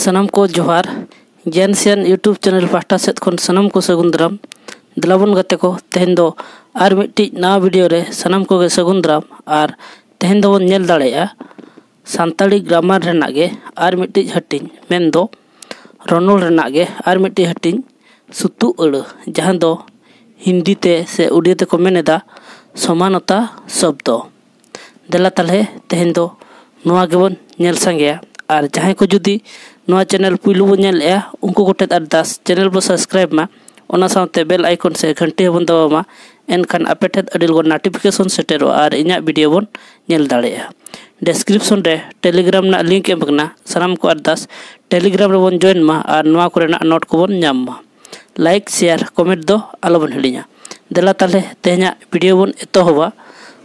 सनम को जोहार ज्ञानसियन YouTube channel pasta set खन सनम को सगुन दाराम दिलाबन गाते को तेहन दो आर मिट्टी नवा वीडियो रे सनम को गे सगुन दाराम और तेहन दो नेल दाड़ेया सानताड़ी ग्रामार रेना गे आर मिट्टी हटिंग मेन दो रनोल रेना गे आर मिट्टी हटिंग सुतु अड़ जहां दो हिंदी ते से उड़िया ते को मेनेदा समानता शब्द देला ताले तेहन दो नवा गेबन नेल संगेया और जहां को जुदी नवा चैनल पुलु बो नेलया उनको गोटेत अरदास चैनल बो सब्सक्राइब मा ओना साथे बेल आइकन से घंटी हबन दबामा एनखान अपेठेत अडिल गो नोटिफिकेशन सेटेरो और इना वीडियो बन नेल दाड़ेया डिस्क्रिप्शन रे टेलीग्राम ना लिंक एम बगना सनम को अरदास टेलीग्राम रे बन जॉइन मा और नवा कोरेना नोट को बन नाम मा लाइक शेयर कमेंट दो आलो बन हिड़िया देला ताले तेहना वीडियो बन एतोहबा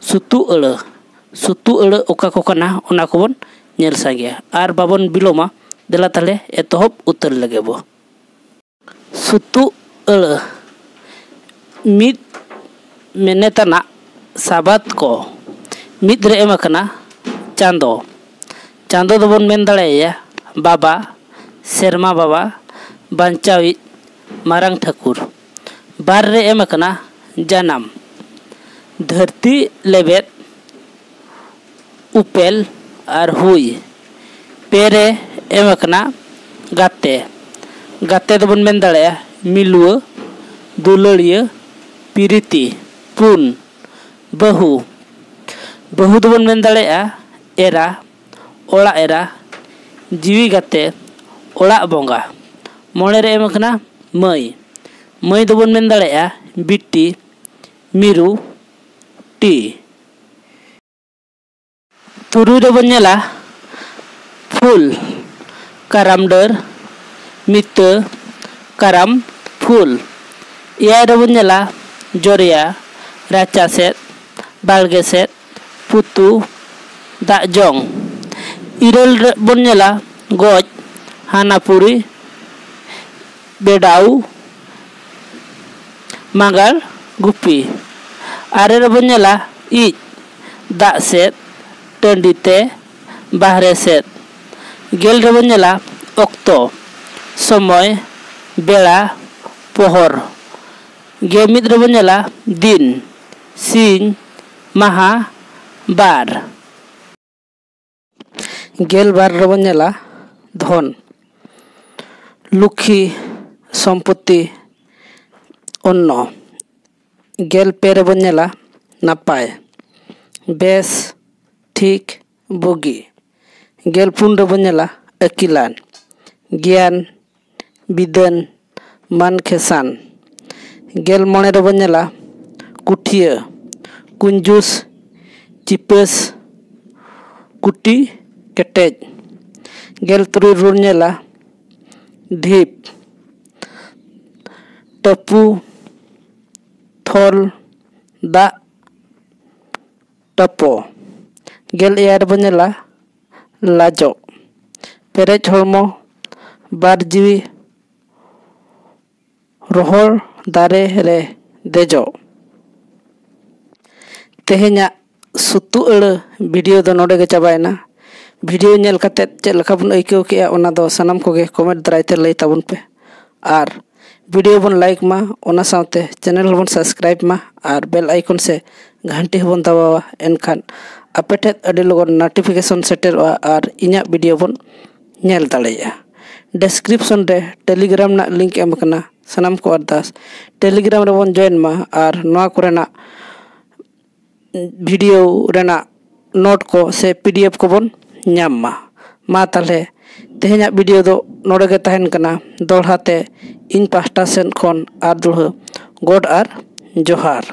सुतु अड़ ओका को कना ओना को बन नेल सांगेया और बाबन बिलोमा देला ताले एतोहब उतर लगे बो सुतु अड़ मिद मेनेतना साबात को मिद रे एमकना चांदो चांदो दो बन मेन दाड़ेया बाबा सेरमा बाबा बांचावी मारांग ठाकुर बार रे एमकना जनाम धरती लेबेद उपेल और हुई पेरे एमकना गाते गाते दो बन मेन दाड़ेया मिलुआ दुलड़िया पिरिति पुन बहु बहु दो बन मेन दाड़ेया एरा ओड़ा एरा जीवी गाते ओड़ा बोंगा मोड़े रे एमकना मई मई दो बन मेन दाड़ेया बिट्टी मिरु टी तुरु रे बन नेला फूल काराम डर मित काराम फूल इया रे बन नेला जोरिया राचा सेत बालगे सेत पुतु दाजोंग इरल रे बन नेला गोज हानापुरी बेडाऊ मांगल गुपी आरे रे बन नेला इज दा सेत टंडीते बाहरे सेत गेल रे बन नेला ओक्तो समय बेड़ा पोहर गेमिद रे बन नेला दिन सिंह महा बार गेल बार रे बन नेला धन लुखी सम्पत्ति अन्न गेल पे रे बन नेला नापाय बेस ठीक बुगी गेल पुन रे बन नेला अकिलान ज्ञान बिदन मान खेसान गेल मणे रे बन नेला कुठिया कुंजुस चिपस कुटी केटेज गेल तुरुई रे बन नेला ढीप टपू थोल दा टपो गेल एया रे बन नेला लाजो पेरेज हड़मो बार जीवी रोहर दारे रे देजो तेहेना सुतु अड़ वीडियो दो नोडे गे चाबायना वीडियो नेल कते चेद लका बन आइकाव केया ओना दो सनम कोगे कमेंट दारायते लई ताबन पे और वीडियो बन लाइक मा ओना साथे चैनल बन सब्सक्राइब मा और बेल आइकन से घंटी बन दबावा एनखान अपेठेत अडी लगन नोटिफिकेशन सेटेरवा और इना वीडियो बन नेल दाड़ेया डिस्क्रिप्शन रे टेलीग्राम ना लिंक एम कना सनम को अरदास टेलीग्राम रे बन जॉइन मा और नवा कोरेना वीडियो रेना नोट को से पीडीएफ को बन नाम मा ताले तेहना वीडियो दो नोडे गे तहन कना दोड़ाते इन पास्टा सेन खन आर दुढ़ गोड आर जोहार।